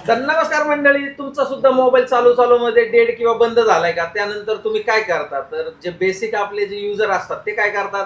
तर नमस्कार मंडळी, तुमचा सुद्धा मोबाईल चालू मध्ये डेड किंवा बंद झालाय का? त्यानंतर तुम्ही काय करता? तर जे बेसिक आपले जे युजर असतात ते काय करतात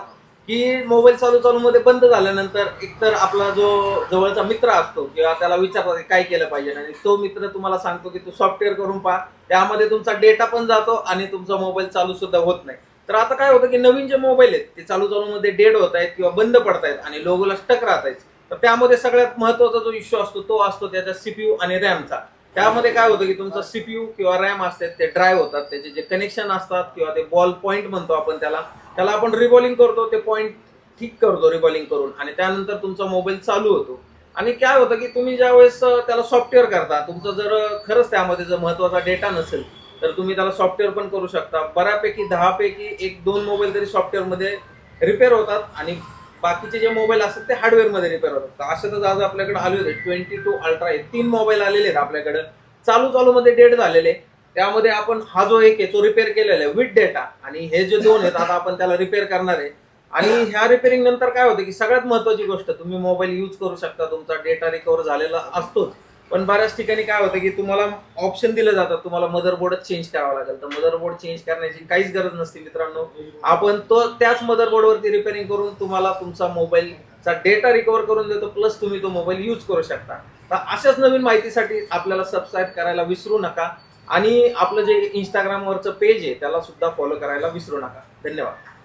की मोबाईल चालू मध्ये बंद झाल्यानंतर एकतर आपला जो जवळचा मित्र असतो किंवा त्याला विचारतात काय केलं पाहिजे, आणि तो मित्र तुम्हाला सांगतो की तू सॉफ्टवेअर करून पहा, त्यामध्ये तुमचा डेटा पण जातो आणि तुमचा मोबाईल चालू सुद्धा होत नाही. तर आता काय होतं की नवीन जे मोबाईल आहेत ते चालू मध्ये डेड होत आहेत किंवा बंद पडतायत आणि लोगोला स्टक राहत आहेत. तर त्यामध्ये सगळ्यात महत्वाचा जो इश्यू असतो तो असतो त्याचा सीपीयू आणि रॅमचा. त्यामध्ये काय होतं की तुमचा सीपीयू किंवा रॅम असते ते ड्राईव्ह होतात, त्याचे जे कनेक्शन असतात किंवा ते बॉल पॉईंट म्हणतो आपण त्याला, त्याला आपण रिबॉलिंग करतो, ते पॉईंट ठीक करतो रिबॉलिंग करून, आणि त्यानंतर तुमचा मोबाईल चालू होतो. आणि काय होतं की तुम्ही ज्यावेळेस त्याला सॉफ्टवेअर करता, तुमचं जर खरंच त्यामध्ये जर महत्वाचा डेटा नसेल तर तुम्ही त्याला सॉफ्टवेअर पण करू शकता. बऱ्यापैकी 10 पैकी 1-2 मोबाईल तरी सॉफ्टवेअर मध्ये रिपेअर होतात आणि बाकीचे जे मोबाईल असतात ते हार्डवेअर मध्ये रिपेअर होतात. असे तर आज आपल्याकडे आले होते 22 अल्ट्रा हे 3 मोबाईल आलेले आहेत आपल्याकडे चालू मध्ये डेट झालेले. त्यामध्ये आपण हा जो एक आहे तो रिपेअर केलेला आहे विथ डेटा, आणि हे जे 2 आहेत आता आपण त्याला रिपेअर करणार आहे. आणि ह्या रिपेअरिंग नंतर काय होतं की सगळ्यात महत्वाची गोष्ट, तुम्ही मोबाईल यूज करू शकता, तुमचा डेटा रिकव्हर झालेला असतोच. पण बऱ्याच ठिकाणी काय होतं की तुम्हाला ऑप्शन दिले जातात, तुम्हाला मदरबोर्डच चेंज करावा लागेल. तर मदरबोर्ड चेंज करण्याची काहीच गरज नसते मित्रांनो. आपण तो त्याच मदरबोर्डवरती रिपेअरिंग करून तुम्हाला तुमचा मोबाईलचा डेटा रिकव्हर करून देतो, प्लस तुम्ही तो मोबाईल यूज करू शकता. तर अशाच नवीन माहितीसाठी आपल्याला सबस्क्राईब करायला विसरू नका, आणि आपलं जे इंस्टाग्रामवरचं पेज आहे त्याला सुद्धा फॉलो करायला विसरू नका. धन्यवाद.